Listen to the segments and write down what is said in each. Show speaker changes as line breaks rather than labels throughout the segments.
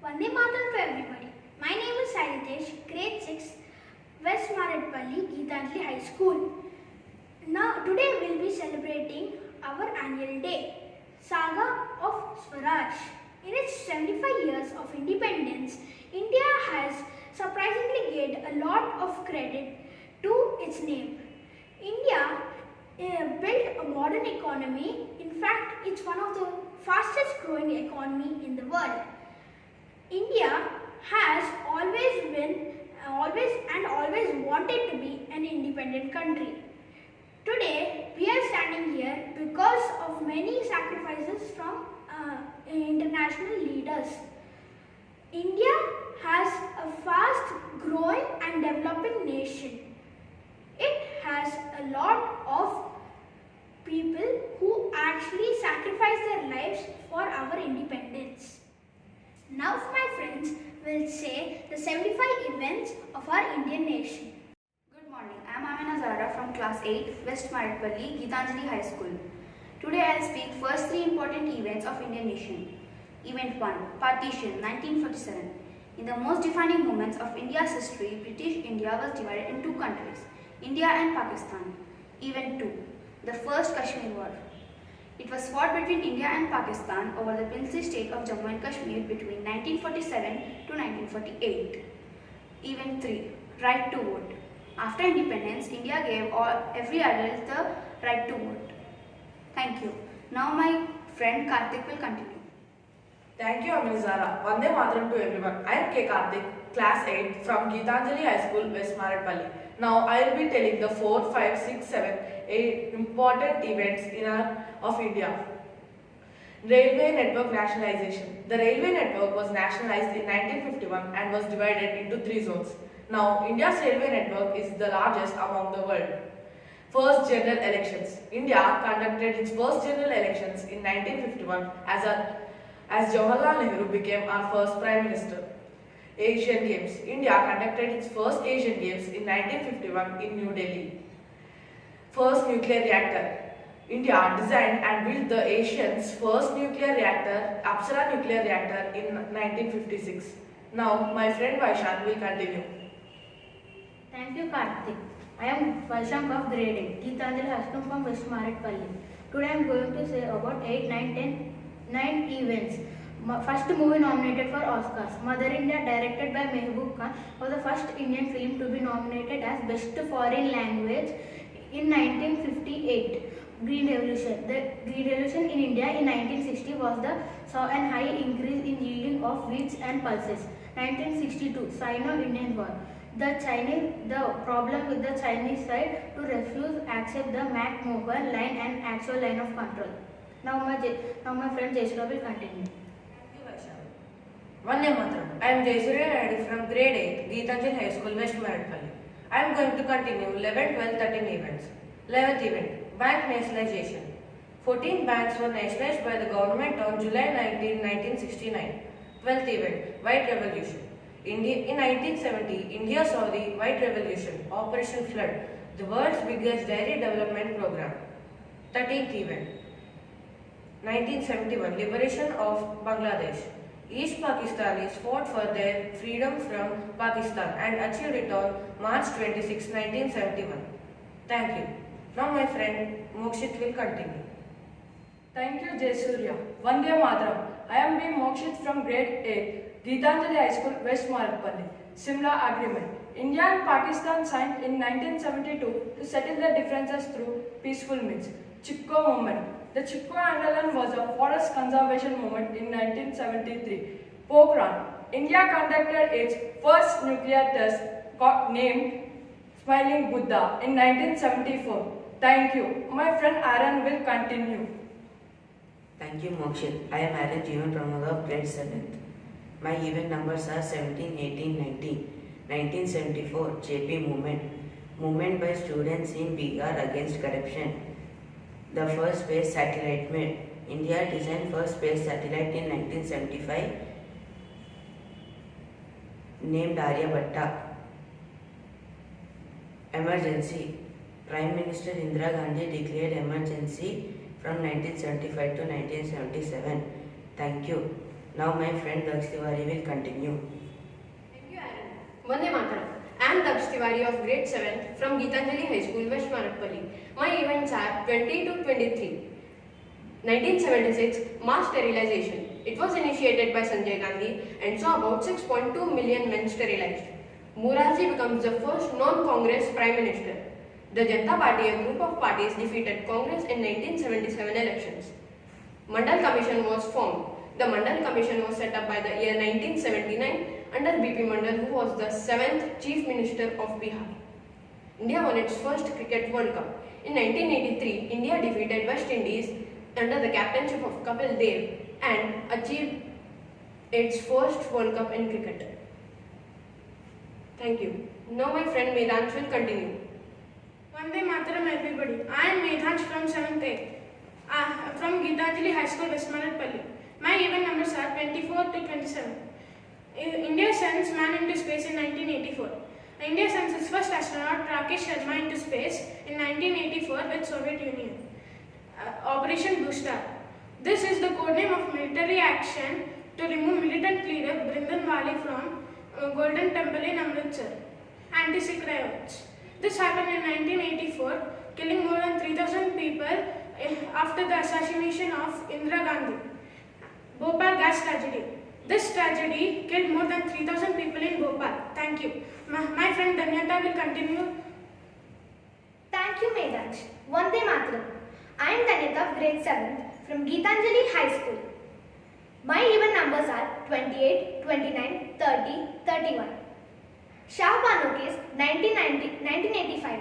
Vande Mataram to everybody. My name is Saritesh, grade 6, West Maratpalli, Geetanjali High School. Now, today we will be celebrating our annual day, Saga of Swaraj. In its 75 years of independence, India has surprisingly gained a lot of credit to its name. India built a modern economy. In fact, it's one of the fastest growing economy in the world. India has always wanted to be an independent country. Today, we are standing here because of many sacrifices from international leaders. India has a fast growing and developing nation. It has a lot of people who actually sacrifice their lives for our independence. Now my friends will say the 75 events of our Indian nation.
Good morning, I am Amina Zara from class 8, West Maratpalli, Geetanjali High School. Today I will speak first 3 important events of Indian nation. Event 1, Partition, 1947. In the most defining moments of India's history, British India was divided in 2 countries, India and Pakistan. Event 2, the First Kashmir War. It was fought between India and Pakistan over the princely state of Jammu and Kashmir between 1947 to 1948. Event 3, Right to Vote. After independence, India gave every adult the right to vote. Thank you. Now my friend Karthik will continue.
Thank you, Amizara. Vande Mataram to everyone. I am K. Karthik, class 8 from Geetanjali High School, West Maratpalli. Now I will be telling the 4, 5, 6, 7, 8 important events of India. Railway network nationalization. The railway network was nationalized in 1951 and was divided into 3 zones. Now India's railway network is the largest among the world. First general elections. India conducted its first general elections in 1951 as Jawaharlal Nehru became our first Prime Minister. Asian Games. India conducted its first Asian Games in 1951 in New Delhi. First nuclear reactor. India designed and built the Asia's first nuclear reactor, Apsara nuclear reactor in 1956. Now my friend Vaishan will continue.
Thank you, Karthik. I am Vaishank of grade 8, Geetanjali High School from West Maratpalli. Today I am going to say about 8, 9, 9 events. First movie nominated for Oscars. Mother India, directed by Mehboob Khan, was the first Indian film to be nominated as Best Foreign Language in 1958. Green Revolution. The Green Revolution in India in 1960 saw an high increase in yielding of wheats and pulses. 1962 Sino-Indian War. The problem with the Chinese side to refuse accept the McMahon line and actual line of control. Now my friend Jaisura will continue.
Vande Mataram. I am Jaisuriya Naidu from grade 8, Geetanjali High School, West Maratpalli. I am going to continue 11, 12, 13 events. 11th event, Bank Nationalization. 14 banks were nationalized by the government on July 19, 1969. 12th event, White Revolution. In 1970, India saw the White Revolution, Operation Flood, the world's biggest dairy development program. 13th event, 1971, Liberation of Bangladesh. East Pakistanis fought for their freedom from Pakistan and achieved it on March 26, 1971. Thank you. Now my friend Mokshit will continue.
Thank you, Jaisuriya. Vande Mataram. I am B. Mokshit from grade 8, Geetanjali High School, West Maratpalli. Simla Agreement. India and Pakistan signed in 1972 to settle their differences through peaceful means. Chipko Movement. The Chipko Andolan was a forest conservation movement in 1973. Pokhran. India conducted its first nuclear test named Smiling Buddha in 1974. Thank you. My friend Aaron will continue.
Thank you, Mokshit. I am Aaron Jeevan Pramod of grade 7th. My event numbers are 17, 18, 19. 1974, JP Movement. Movement by students in Bihar against corruption. The first space satellite made. India designed first space satellite in 1975 named Aryabhatta. Emergency. Prime Minister Indira Gandhi declared emergency from 1975 to 1977. Thank you. Now my friend Daksh Tiwari will continue.
Thank you, Aaron. Vande Mataram. I am Daksh Tiwari of grade 7 from Geetanjali High School, West Maratpalli. My events are 20 to 23. 1976 Mass Sterilization. It was initiated by Sanjay Gandhi and saw about 6.2 million men sterilized. Morarji becomes the first non-Congress Prime Minister. The Janata Party, a group of parties, defeated Congress in 1977 elections. Mandal Commission was formed. The Mandal Commission was set up by the year 1979 under BP Mandal, who was the 7th Chief Minister of Bihar. India won its first Cricket World Cup. In 1983, India defeated West Indies under the captainship of Kapil Dev and achieved its first World Cup in cricket. Thank you. Now my friend Medhansh will continue.
Vande Mataram everybody. I am Medhansh from 7th A. From Geetanjali High School, West Maratpalli. My event numbers are 24 to 27. India sends man into space in 1984. India sends its first astronaut Rakesh Sharma into space in 1984 with Soviet Union. Operation Blue Star. This is the codename of military action to remove militant leader Brindan Wali from Golden Temple in Amritsar. Anti-Sikh riots. This happened in 1984, killing more than 3,000 people after the assassination of Indira Gandhi. Bhopal gas tragedy. This tragedy killed more than 3,000 people in Bhopal. Thank you. My friend Danyata will continue.
Thank you, Medhansh. Vande Mataram. I am Danyata of grade 7 from Geetanjali High School. My even numbers are 28, 29, 30, 31. Shah Banu case 1985.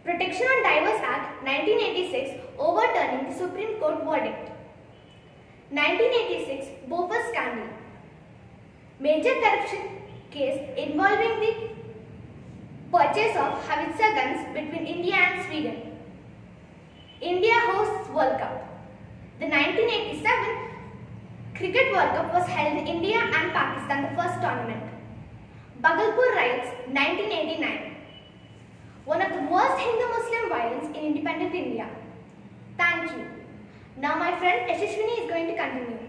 Protection on Divorce Act 1986 overturning the Supreme Court verdict. 1986 Bofors scandal. Major corruption case involving the purchase of howitzer guns between India and Sweden. India hosts World Cup. The 1987 Cricket World Cup was held in India and Pakistan, the first tournament. Bhagalpur riots 1989. One of the worst Hindu-Muslim violence in independent India. Thank you. Now my friend Yashashwini is going to continue.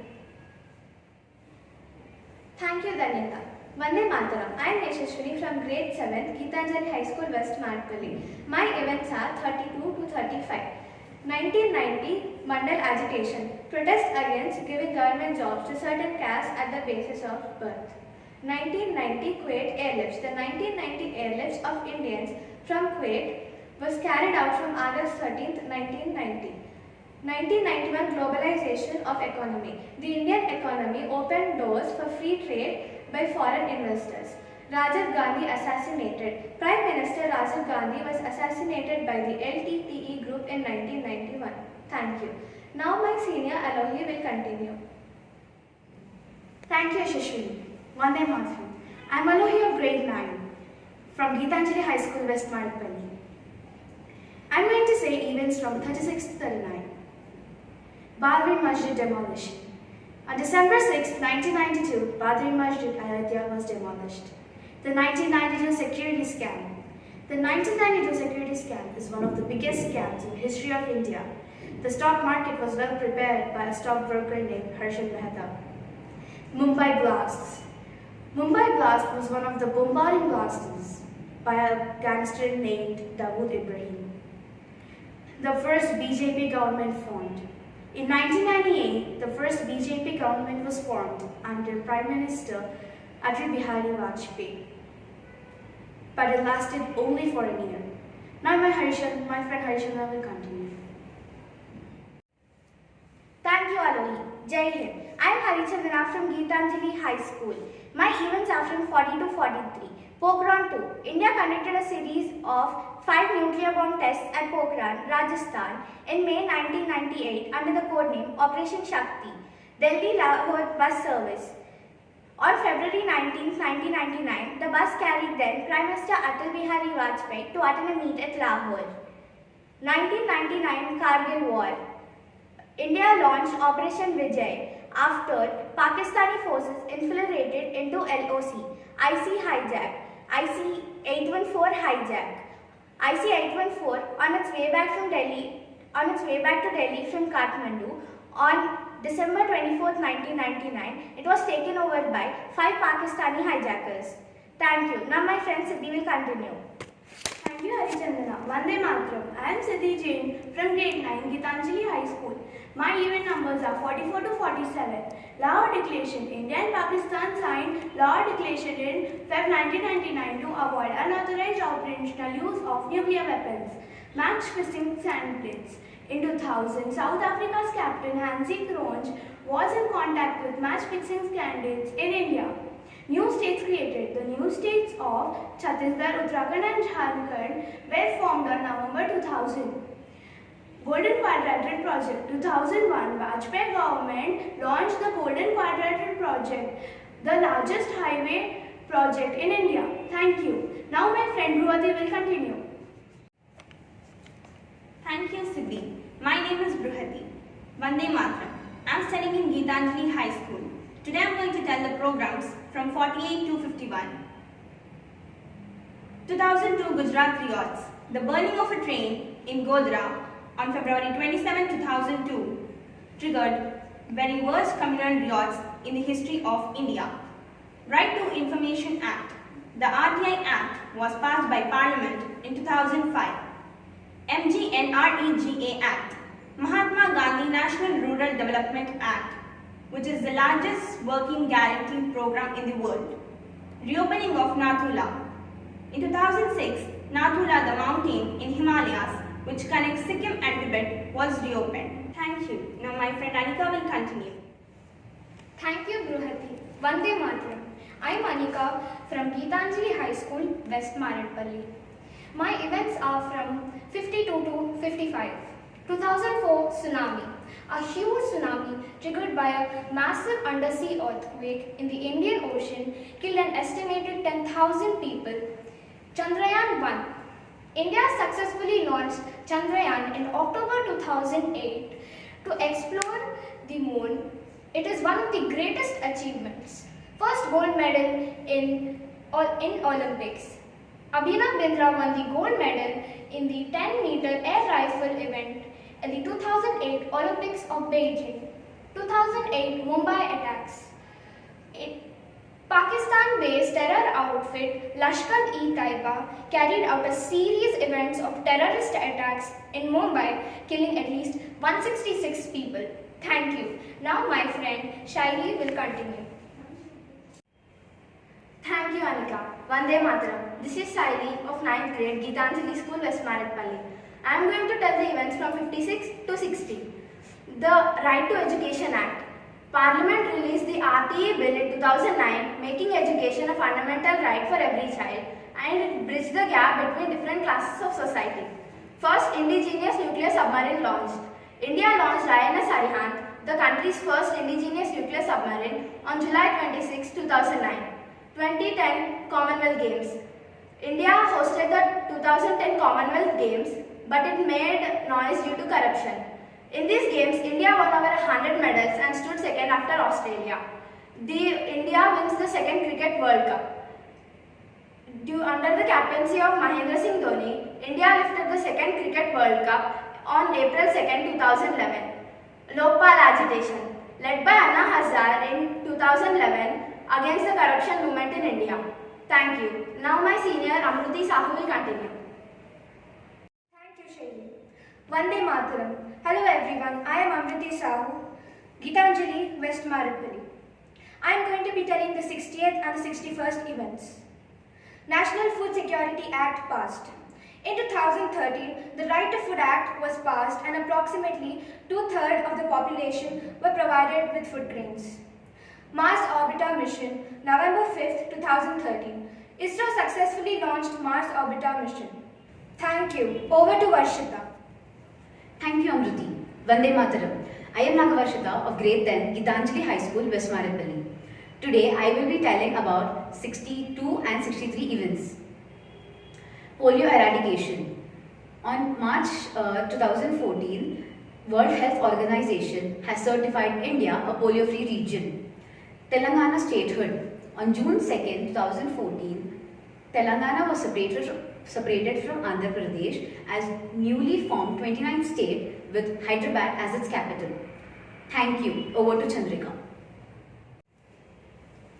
Thank you, Danyata. Vande Mataram. I am Yashashwini from grade 7, Geetanjali High School, West Maratpalli. My events are 32 to 35. 1990 Mandal agitation. Protest against giving government jobs to certain castes at the basis of birth. 1990 Kuwait airlifts. The 1990 airlifts of Indians from Kuwait was carried out from August 13, 1990. 1991 globalization of economy. The Indian economy opened doors for free trade by foreign investors. Rajiv Gandhi assassinated. Prime Minister Rajiv Gandhi was assassinated by the LTTE group in 1991. Thank you. Now my senior Alohi will continue.
Thank you, Yashashwini. Vande Mataram. I am Alohi of grade 9 from Geetanjali High School, West Maratpalli. I am going to say events from 36 to 39. Babri Masjid demolition. On December 6, 1992, Babri Masjid Ayodhya was demolished. The 1992 security scam. The 1992 security scam is one of the biggest scams in the history of India. The stock market was well prepared by a stockbroker named Harshad Mehta. Mumbai blasts. Mumbai blast was one of the bombarding blasts by a gangster named Dawood Ibrahim. The first BJP government formed. In 1998, the first BJP government was formed under Prime Minister Atal Bihari Vajpayee. But it lasted only for a year. Now my friend Harishana will continue.
Thank you, Alohi. Jai Hind. I am Harichandana from Geetanjali High School. My events are from 40 to 43. Pokhran 2. India conducted a series of 5 nuclear bomb tests at Pokhran, Rajasthan in May 1998 under the codename Operation Shakti. Delhi-Lahore bus service. On February 19, 1999, the bus carried then Prime Minister Atal Bihari Vajpayee to attend a meet at Lahore. 1999 Kargil War. India launched Operation Vijay after Pakistani forces infiltrated into LOC. IC hijack. IC-814 hijack. IC-814 on its way back to Delhi from Kathmandu on
December 24, 1999, it was taken over by 5 Pakistani hijackers. Thank you. Now my friend Siddhi will continue.
Thank you, Harichandana. Vande Mataram. I am Siddhi Jain from grade 9, Gitanjali High School. My event numbers are 44 to 47. Lahore Declaration. India and Pakistan signed Lahore Declaration in Feb 1999 to avoid unauthorized operational use of nuclear weapons. Match fixing sand blades. In 2000, South Africa's captain Hansie Cronje was in contact with match fixing candidates in India. New states created. The new states of Chhattisgarh, Uttarakhand and Jharkhand were formed on November 2000. Golden Quadrilateral Project. 2001, Vajpayee government launched the Golden Quadrilateral Project, the largest highway project in India. Thank you. Now my friend Bruhati will continue.
Thank you, Siddhi. My name is Bruhati. Vande Mataram. I am studying in Gitanjali High School. Today I am going to tell the programs from 48 to 51. 2002 Gujarat Riots. The burning of a train in Godhra on February 27, 2002 triggered very worst communal riots in the history of India. Right to Information Act. The RTI Act was passed by Parliament in 2005. MGNREGA Act. Mahatma Gandhi National Rural Development Act, which is the largest working guarantee program in the world. Reopening of Nathula. In 2006, Nathula, the mountain in Himalayas, which connects Sikkim and Tibet, was reopened. Thank you. Now my friend Anika will continue.
Thank you, Bruhati. Vande Mataram. I am Anika from Gitanjali High School, West Maradpalli. My events are from 52 to 55. 2004 Tsunami. A huge tsunami triggered by a massive undersea earthquake in the Indian Ocean killed an estimated 10,000 people. Chandrayaan-1. India successfully launched Chandrayaan in October 2008 to explore the moon. It is one of the greatest achievements. First gold medal in Olympics. Abhinav Bindra won the gold medal in the 10-meter air rifle event in the 2008 Olympics of Beijing. 2008 Mumbai attacks. Pakistan-based terror outfit Lashkar-e-Taiba carried out a series events of terrorist attacks in Mumbai, killing at least 166 people. Thank you. Now my friend Shaili will continue.
Thank you, Anika. Vande Mataram. This is Saili of 9th grade, Gitanjali School, West Maradpalli. I am going to tell the events from 56 to 60. The Right to Education Act. Parliament released the RTE Bill in 2009, making education a fundamental right for every child, and it bridged the gap between different classes of society. First, indigenous nuclear submarine launched. India launched INS Arihant, the country's first indigenous nuclear submarine, on July 26, 2009. 2010 Commonwealth Games. India hosted the 2010 Commonwealth Games, but it made noise due to corruption. In these games, India won over 100 medals and stood second after Australia. India wins the second Cricket World Cup. Under the captaincy of Mahendra Singh Dhoni, India lifted the second Cricket World Cup on April 2, 2011. Lokpal agitation, led by Anna Hazare in 2011 against the corruption movement in India. Thank you. Now my senior Amruti Sahu will continue.
Thank you, Shaili. Vande Mataram. Hello everyone, I am Amriti Sahu, Gitanjali, West Maradpalli. I am going to be telling the 60th and the 61st events. National Food Security Act passed. In 2013, the Right to Food Act was passed and approximately 2/3 of the population were provided with food grains. Mars Orbiter Mission, November 5, 2013. ISRO successfully launched Mars Orbiter Mission. Thank you. Over to Varshita.
Thank you, Amruti. Vande Mataram. I am Nagavarshita of grade 10, Gitanjali High School, West Maradpalli. Today, I will be telling about 62 and 63 events. Polio eradication. On March 2014, World Health Organization has certified India a polio-free region. Telangana statehood. On June 2, 2014, Telangana was separated from Andhra Pradesh as newly formed 29th state with Hyderabad as its capital. Thank you. Over to Chandrika.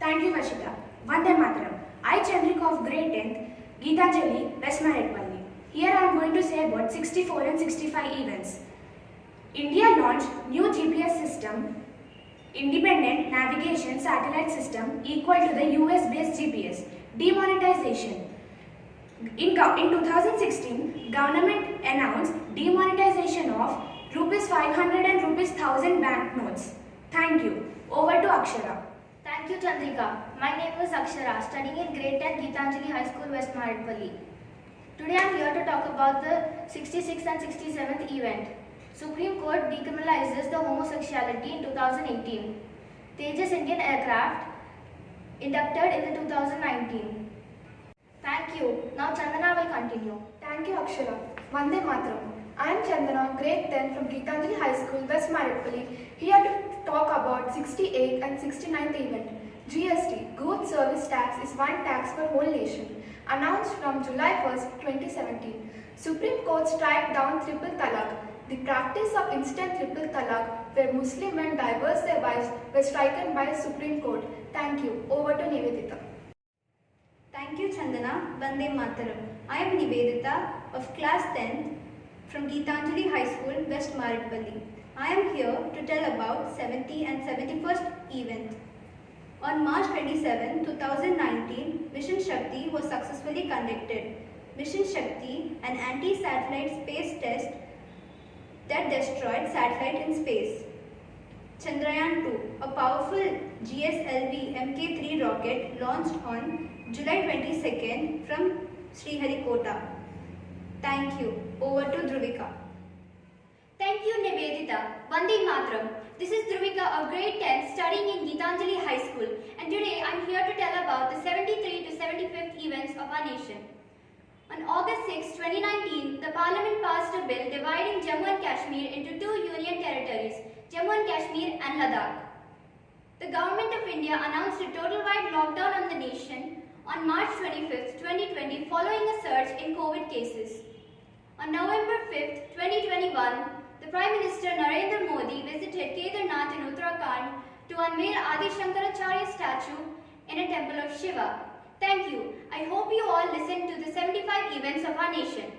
Thank you, Varshita. Vande Mataram. I, Chandrika of grade 10th, Geetanjali, West Maratpalli. Here I am going to say about 64 and 65 events. India launched new GPS system, independent navigation satellite system equal to the US-based GPS. Demonetization. In 2016, government announced demonetization of Rs 500 and Rs 1000 banknotes. Thank you. Over to Akshara.
Thank you, Chandrika. My name is Akshara, studying in grade 10 Geetanjali High School, West Maratpalli. Today I am here to talk about the 66th and 67th event. Supreme Court decriminalizes the homosexuality in 2018. Tejas Indian aircraft inducted in the 2019. Thank you. Now Chandana will continue.
Thank you, Akshara. Vande Mataram. I am Chandana, grade 10 from Geetanjali High School, West Maratpalli, here to talk about 68th and 69th event. GST, Goods Service Tax, is one tax for whole nation. Announced from July 1st, 2017. Supreme Court strike down triple talaq. The practice of instant triple talaq, where Muslim men divorce their wives, was stricken by Supreme Court. Thank you. Over to Nivedita.
Thank you, Chandana. Vande Mataram. I am Nivedita of class 10th from Geetanjali High School, West Maratpalli. I am here to tell about 70 and 71st event. On March 27, 2019, Mission Shakti was successfully conducted. Mission Shakti, an anti-satellite space test that destroyed satellite in space. Chandrayaan-2, a powerful GSLV Mk3 rocket launched on July 22nd from Sriharikota. Thank you. Over to Dhruvika.
Thank you, Nivedita. Vande Mataram. This is Dhruvika of grade 10 studying in Geetanjali High School, and today I am here to tell about the 73 to 75th events of our nation. On August 6, 2019, the Parliament passed a bill dividing Jammu and Kashmir into two union territories, Jammu and Kashmir and Ladakh. The Government of India announced a total-wide lockdown on the nation on March 25, 2020, following a surge in COVID cases. On November 5, 2021, the Prime Minister Narendra Modi visited Kedarnath in Uttarakhand to unveil Adi Shankaracharya statue in a temple of Shiva. Thank you. I hope you all listened to the 75 events of our nation.